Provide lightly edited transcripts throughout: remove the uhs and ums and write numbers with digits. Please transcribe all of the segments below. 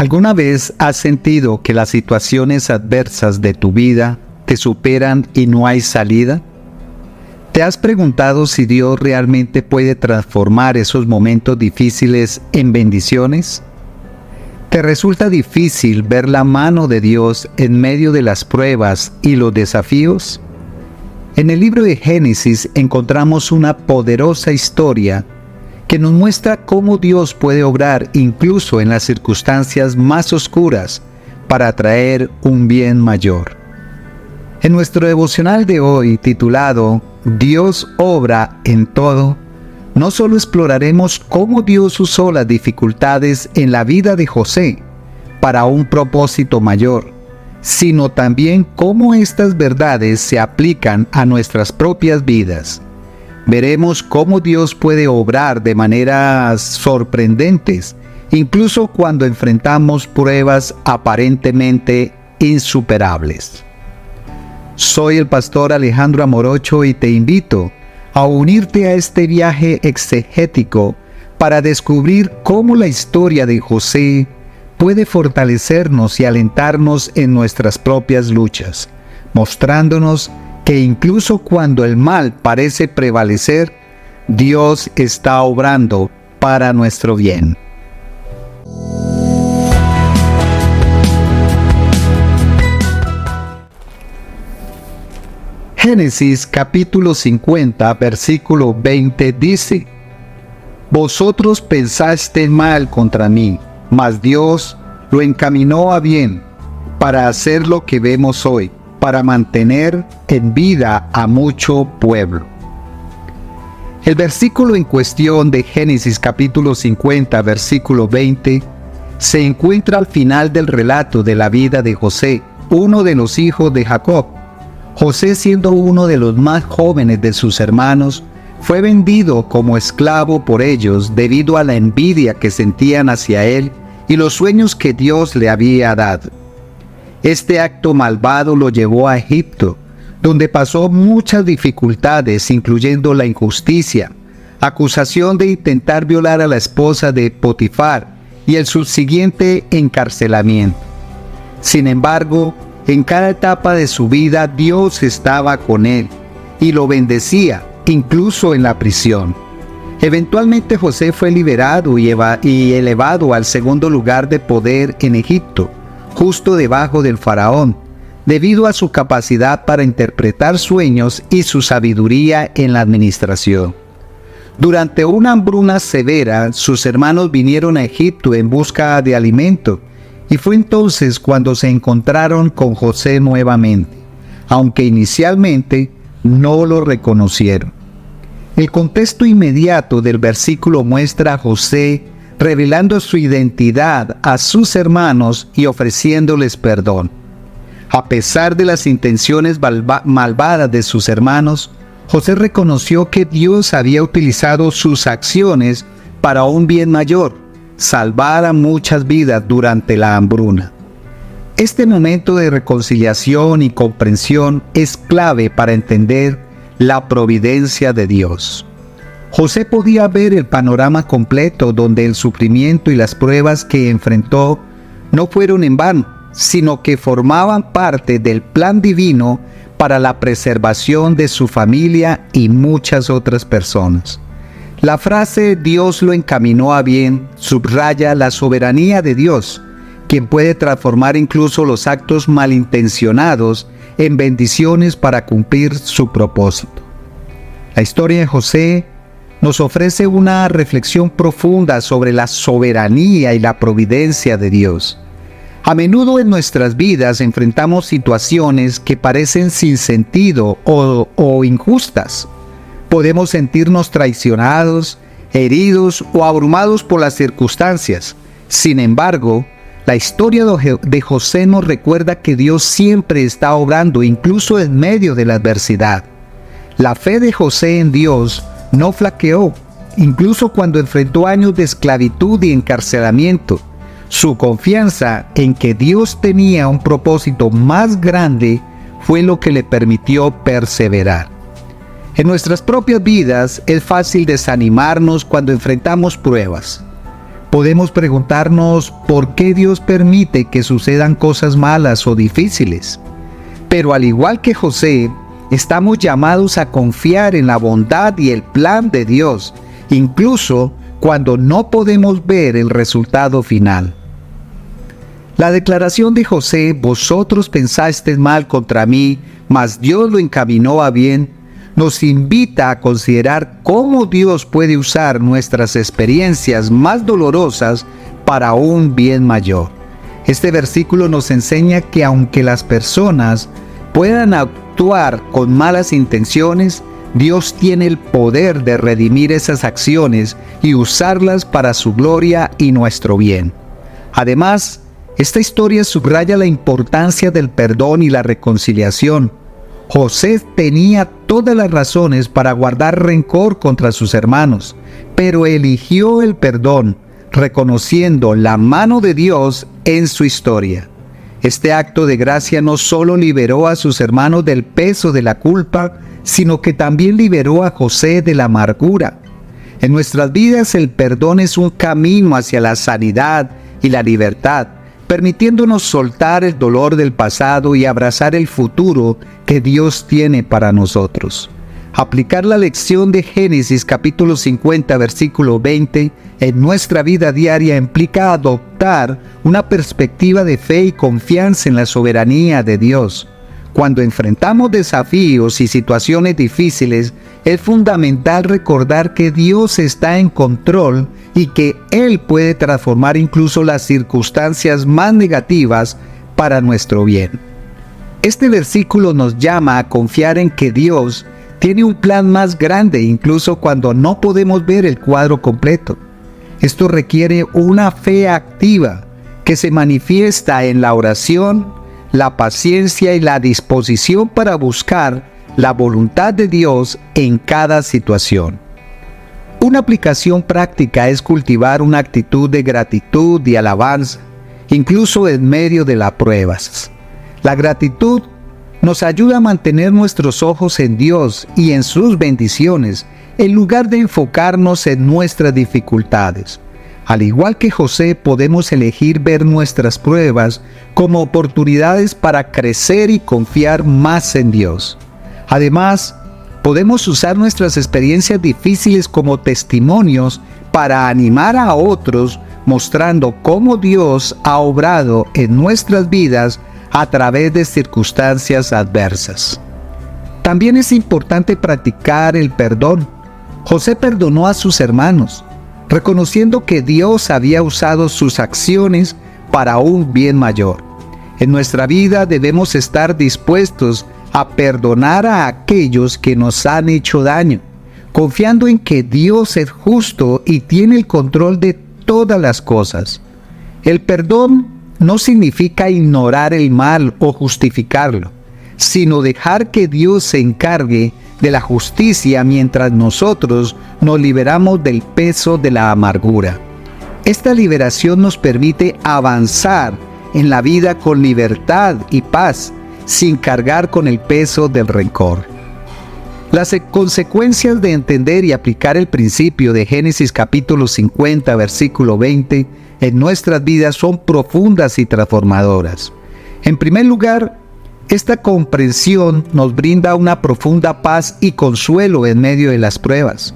¿Alguna vez has sentido que las situaciones adversas de tu vida te superan y no hay salida? ¿Te has preguntado si Dios realmente puede transformar esos momentos difíciles en bendiciones? ¿Te resulta difícil ver la mano de Dios en medio de las pruebas y los desafíos? En el libro de Génesis encontramos una poderosa historia que nos muestra cómo Dios puede obrar incluso en las circunstancias más oscuras para traer un bien mayor. En nuestro devocional de hoy, titulado Dios obra en todo, no solo exploraremos cómo Dios usó las dificultades en la vida de José para un propósito mayor, sino también cómo estas verdades se aplican a nuestras propias vidas. Veremos cómo Dios puede obrar de maneras sorprendentes, incluso cuando enfrentamos pruebas aparentemente insuperables. Soy el pastor Alejandro Amorocho y te invito a unirte a este viaje exegético para descubrir cómo la historia de José puede fortalecernos y alentarnos en nuestras propias luchas, mostrándonos que incluso cuando el mal parece prevalecer, Dios está obrando para nuestro bien. Génesis capítulo 50, versículo 20 dice: Vosotros pensaste mal contra mí, mas Dios lo encaminó a bien, para hacer lo que vemos hoy, para mantener en vida a mucho pueblo. El versículo en cuestión de Génesis capítulo 50, versículo 20, se encuentra al final del relato de la vida de José, uno de los hijos de Jacob. José, siendo uno de los más jóvenes de sus hermanos, fue vendido como esclavo por ellos debido a la envidia que sentían hacia él y los sueños que Dios le había dado. Este acto malvado lo llevó a Egipto, donde pasó muchas dificultades, incluyendo la injusticia, acusación de intentar violar a la esposa de Potifar y el subsiguiente encarcelamiento. Sin embargo, en cada etapa de su vida Dios estaba con él y lo bendecía, incluso en la prisión. Eventualmente José fue liberado y elevado al segundo lugar de poder en Egipto, justo debajo del faraón, debido a su capacidad para interpretar sueños y su sabiduría en la administración. Durante una hambruna severa, sus hermanos vinieron a Egipto en busca de alimento, y fue entonces cuando se encontraron con José nuevamente, aunque inicialmente no lo reconocieron. El contexto inmediato del versículo muestra a José revelando su identidad a sus hermanos y ofreciéndoles perdón. A pesar de las intenciones malvadas de sus hermanos, José reconoció que Dios había utilizado sus acciones para un bien mayor: salvar a muchas vidas durante la hambruna. Este momento de reconciliación y comprensión es clave para entender la providencia de Dios. José podía ver el panorama completo, donde el sufrimiento y las pruebas que enfrentó no fueron en vano, sino que formaban parte del plan divino para la preservación de su familia y muchas otras personas. La frase Dios lo encaminó a bien subraya la soberanía de Dios, quien puede transformar incluso los actos malintencionados en bendiciones para cumplir su propósito. La historia de José nos ofrece una reflexión profunda sobre la soberanía y la providencia de Dios. A menudo en nuestras vidas enfrentamos situaciones que parecen sin sentido o injustas. Podemos sentirnos traicionados, heridos o abrumados por las circunstancias. Sin embargo, la historia de José nos recuerda que Dios siempre está obrando, incluso en medio de la adversidad. La fe de José en Dios no flaqueó, incluso cuando enfrentó años de esclavitud y encarcelamiento. Su confianza en que Dios tenía un propósito más grande fue lo que le permitió perseverar. En nuestras propias vidas es fácil desanimarnos cuando enfrentamos pruebas. Podemos preguntarnos por qué Dios permite que sucedan cosas malas o difíciles. Pero al igual que José, estamos llamados a confiar en la bondad y el plan de Dios, incluso cuando no podemos ver el resultado final. La declaración de José, vosotros pensasteis mal contra mí, mas Dios lo encaminó a bien, nos invita a considerar cómo Dios puede usar nuestras experiencias más dolorosas para un bien mayor. Este versículo nos enseña que aunque las personas puedan actuar con malas intenciones, Dios tiene el poder de redimir esas acciones y usarlas para su gloria y nuestro bien. Además, esta historia subraya la importancia del perdón y la reconciliación. José tenía todas las razones para guardar rencor contra sus hermanos, pero eligió el perdón, reconociendo la mano de Dios en su historia. Este acto de gracia no solo liberó a sus hermanos del peso de la culpa, sino que también liberó a José de la amargura. En nuestras vidas el perdón es un camino hacia la sanidad y la libertad, permitiéndonos soltar el dolor del pasado y abrazar el futuro que Dios tiene para nosotros. Aplicar la lección de Génesis capítulo 50 versículo 20 en nuestra vida diaria implica adoptar una perspectiva de fe y confianza en la soberanía de Dios. Cuando enfrentamos desafíos y situaciones difíciles, es fundamental recordar que Dios está en control y que Él puede transformar incluso las circunstancias más negativas para nuestro bien. Este versículo nos llama a confiar en que Dios tiene un plan más grande incluso cuando no podemos ver el cuadro completo. Esto requiere una fe activa que se manifiesta en la oración, la paciencia y la disposición para buscar la voluntad de Dios en cada situación. Una aplicación práctica es cultivar una actitud de gratitud y alabanza, incluso en medio de las pruebas. La gratitud nos ayuda a mantener nuestros ojos en Dios y en sus bendiciones, en lugar de enfocarnos en nuestras dificultades. Al igual que José, podemos elegir ver nuestras pruebas como oportunidades para crecer y confiar más en Dios. Además, podemos usar nuestras experiencias difíciles como testimonios para animar a otros, mostrando cómo Dios ha obrado en nuestras vidas a través de circunstancias adversas. También es importante practicar el perdón. José perdonó a sus hermanos, reconociendo que Dios había usado sus acciones para un bien mayor. En nuestra vida debemos estar dispuestos a perdonar a aquellos que nos han hecho daño, confiando en que Dios es justo y tiene el control de todas las cosas. El perdón no significa ignorar el mal o justificarlo, sino dejar que Dios se encargue de la justicia mientras nosotros nos liberamos del peso de la amargura. Esta liberación nos permite avanzar en la vida con libertad y paz, sin cargar con el peso del rencor. Las consecuencias de entender y aplicar el principio de Génesis capítulo 50 versículo 20 en nuestras vidas son profundas y transformadoras. En primer lugar, esta comprensión nos brinda una profunda paz y consuelo en medio de las pruebas.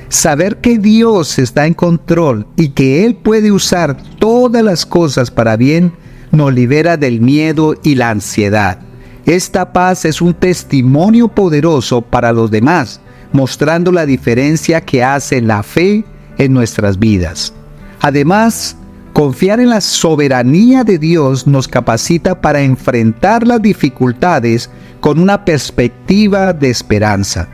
Saber que Dios está en control y que Él puede usar todas las cosas para bien nos libera del miedo y la ansiedad. Esta paz es un testimonio poderoso para los demás, mostrando la diferencia que hace la fe en nuestras vidas. Además, confiar en la soberanía de Dios nos capacita para enfrentar las dificultades con una perspectiva de esperanza.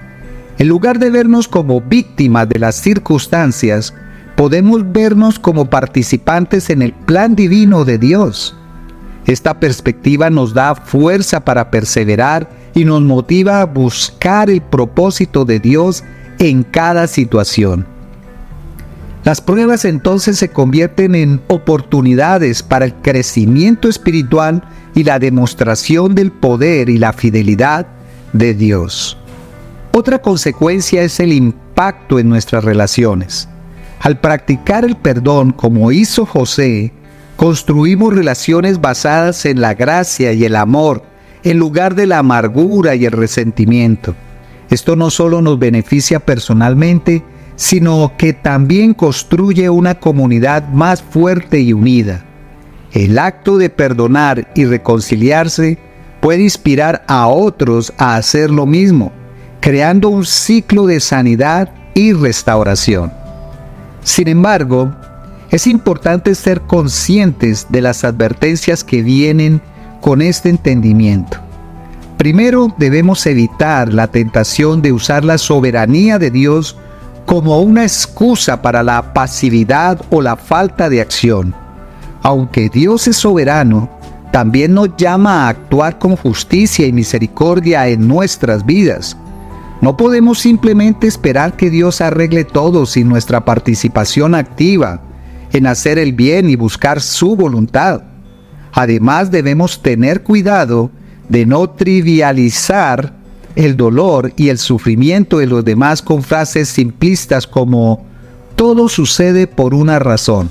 En lugar de vernos como víctimas de las circunstancias, podemos vernos como participantes en el plan divino de Dios. Esta perspectiva nos da fuerza para perseverar y nos motiva a buscar el propósito de Dios en cada situación. Las pruebas entonces se convierten en oportunidades para el crecimiento espiritual y la demostración del poder y la fidelidad de Dios. Otra consecuencia es el impacto en nuestras relaciones. Al practicar el perdón como hizo José, construimos relaciones basadas en la gracia y el amor, en lugar de la amargura y el resentimiento. Esto no solo nos beneficia personalmente, sino que también construye una comunidad más fuerte y unida. El acto de perdonar y reconciliarse puede inspirar a otros a hacer lo mismo, creando un ciclo de sanidad y restauración. Sin embargo, es importante ser conscientes de las advertencias que vienen con este entendimiento. Primero, debemos evitar la tentación de usar la soberanía de Dios como una excusa para la pasividad o la falta de acción. Aunque Dios es soberano, también nos llama a actuar con justicia y misericordia en nuestras vidas. No podemos simplemente esperar que Dios arregle todo sin nuestra participación activa en hacer el bien y buscar su voluntad. Además, debemos tener cuidado de no trivializar el dolor y el sufrimiento de los demás con frases simplistas como «todo sucede por una razón».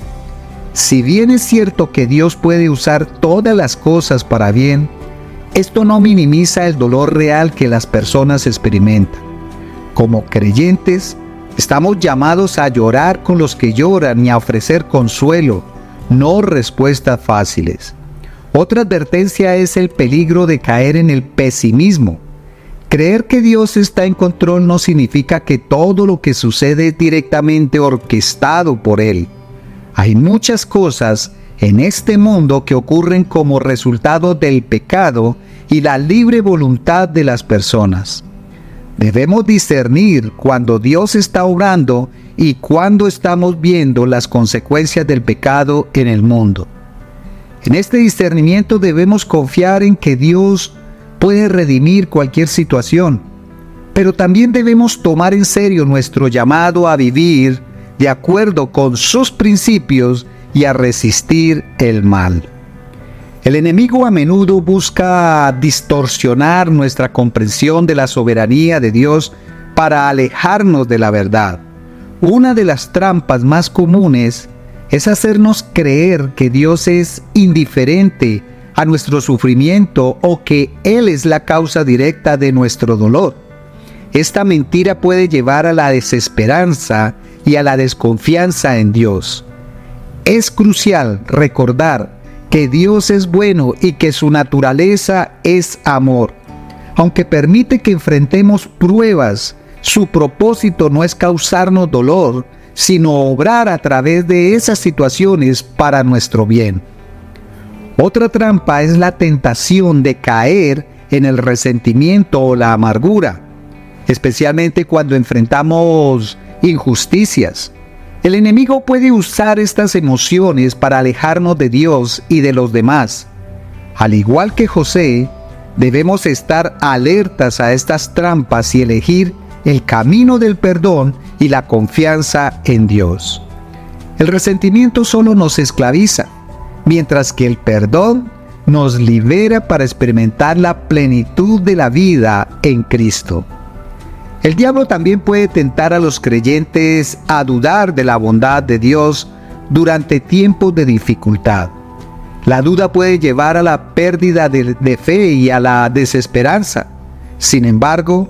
Si bien es cierto que Dios puede usar todas las cosas para bien, esto no minimiza el dolor real que las personas experimentan. Como creyentes, estamos llamados a llorar con los que lloran y a ofrecer consuelo, no respuestas fáciles. Otra advertencia es el peligro de caer en el pesimismo. Creer que Dios está en control no significa que todo lo que sucede es directamente orquestado por Él. Hay muchas cosas en este mundo que ocurren como resultado del pecado y la libre voluntad de las personas. Debemos discernir cuando Dios está obrando y cuando estamos viendo las consecuencias del pecado en el mundo. En este discernimiento debemos confiar en que Dios puede redimir cualquier situación, pero también debemos tomar en serio nuestro llamado a vivir de acuerdo con sus principios y a resistir el mal. El enemigo a menudo busca distorsionar nuestra comprensión de la soberanía de Dios para alejarnos de la verdad. Una de las trampas más comunes es hacernos creer que Dios es indiferente a nuestro sufrimiento o que Él es la causa directa de nuestro dolor. Esta mentira puede llevar a la desesperanza y a la desconfianza en Dios. Es crucial recordar que Dios es bueno y que su naturaleza es amor. Aunque permite que enfrentemos pruebas, su propósito no es causarnos dolor, sino obrar a través de esas situaciones para nuestro bien. Otra trampa es la tentación de caer en el resentimiento o la amargura, especialmente cuando enfrentamos injusticias. El enemigo puede usar estas emociones para alejarnos de Dios y de los demás. Al igual que José, debemos estar alertas a estas trampas y elegir el camino del perdón y la confianza en Dios. El resentimiento solo nos esclaviza, mientras que el perdón nos libera para experimentar la plenitud de la vida en Cristo. El diablo también puede tentar a los creyentes a dudar de la bondad de Dios durante tiempos de dificultad. La duda puede llevar a la pérdida de fe y a la desesperanza. Sin embargo,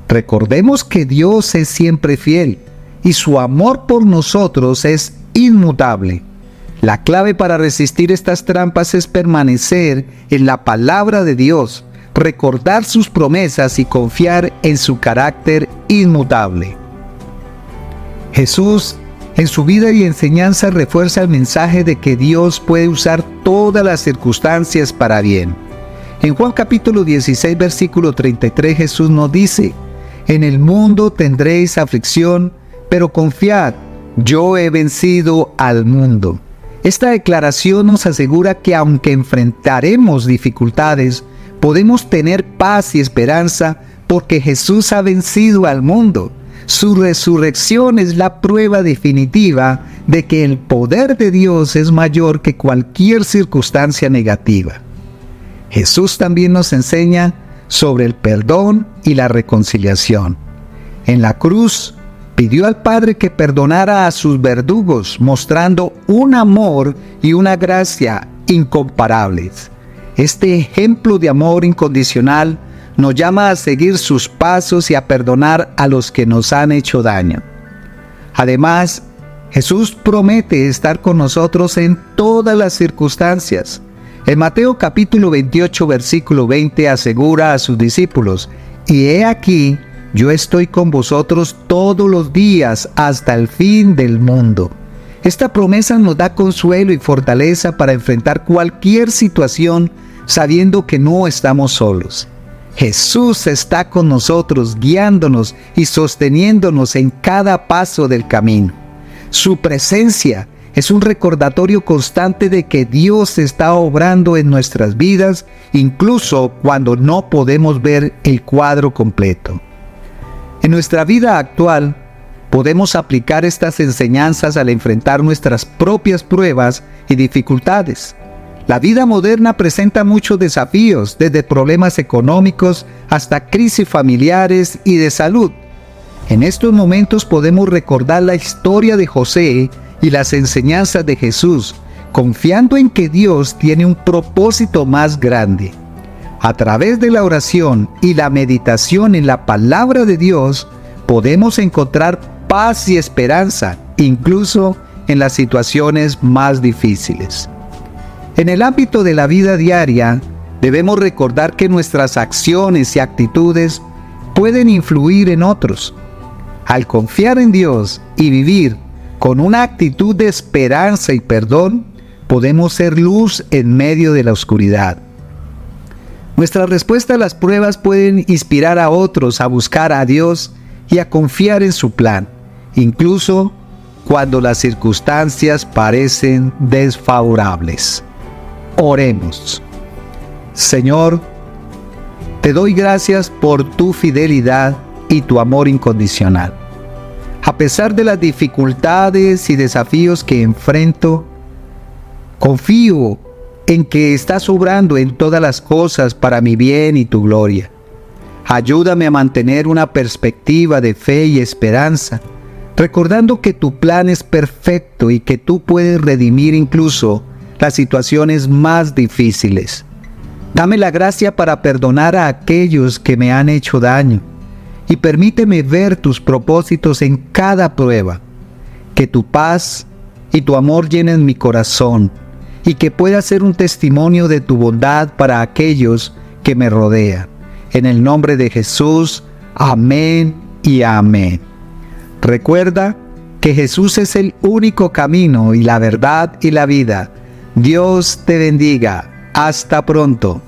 recordemos que Dios es siempre fiel y su amor por nosotros es inmutable. La clave para resistir estas trampas es permanecer en la palabra de Dios, recordar sus promesas y confiar en su carácter inmutable. Jesús, en su vida y enseñanza, refuerza el mensaje de que Dios puede usar todas las circunstancias para bien. En Juan capítulo 16, versículo 33, Jesús nos dice: «En el mundo tendréis aflicción, pero confiad, yo he vencido al mundo». Esta declaración nos asegura que aunque enfrentaremos dificultades, podemos tener paz y esperanza porque Jesús ha vencido al mundo. Su resurrección es la prueba definitiva de que el poder de Dios es mayor que cualquier circunstancia negativa. Jesús también nos enseña sobre el perdón y la reconciliación. En la cruz, Pidió al Padre que perdonara a sus verdugos, mostrando un amor y una gracia incomparables. Este ejemplo de amor incondicional nos llama a seguir sus pasos y a perdonar a los que nos han hecho daño. Además, Jesús promete estar con nosotros en todas las circunstancias. En Mateo capítulo 28, versículo 20 asegura a sus discípulos: «Y he aquí, yo estoy con vosotros todos los días hasta el fin del mundo». Esta promesa nos da consuelo y fortaleza para enfrentar cualquier situación, sabiendo que no estamos solos. Jesús está con nosotros, guiándonos y sosteniéndonos en cada paso del camino. Su presencia es un recordatorio constante de que Dios está obrando en nuestras vidas, incluso cuando no podemos ver el cuadro completo. En nuestra vida actual, podemos aplicar estas enseñanzas al enfrentar nuestras propias pruebas y dificultades. La vida moderna presenta muchos desafíos, desde problemas económicos hasta crisis familiares y de salud. En estos momentos podemos recordar la historia de José y las enseñanzas de Jesús, confiando en que Dios tiene un propósito más grande. A través de la oración y la meditación en la palabra de Dios, podemos encontrar paz y esperanza, incluso en las situaciones más difíciles. En el ámbito de la vida diaria, debemos recordar que nuestras acciones y actitudes pueden influir en otros. Al confiar en Dios y vivir con una actitud de esperanza y perdón, podemos ser luz en medio de la oscuridad. Nuestra respuesta a las pruebas pueden inspirar a otros a buscar a Dios y a confiar en su plan, incluso cuando las circunstancias parecen desfavorables. Oremos. Señor, te doy gracias por tu fidelidad y tu amor incondicional. A pesar de las dificultades y desafíos que enfrento, confío en que estás obrando en todas las cosas para mi bien y tu gloria. Ayúdame a mantener una perspectiva de fe y esperanza, recordando que tu plan es perfecto y que tú puedes redimir incluso las situaciones más difíciles. Dame la gracia para perdonar a aquellos que me han hecho daño y permíteme ver tus propósitos en cada prueba. Que tu paz y tu amor llenen mi corazón y que pueda ser un testimonio de tu bondad para aquellos que me rodean. En el nombre de Jesús, amén y amén. Recuerda que Jesús es el único camino y la verdad y la vida. Dios te bendiga. Hasta pronto.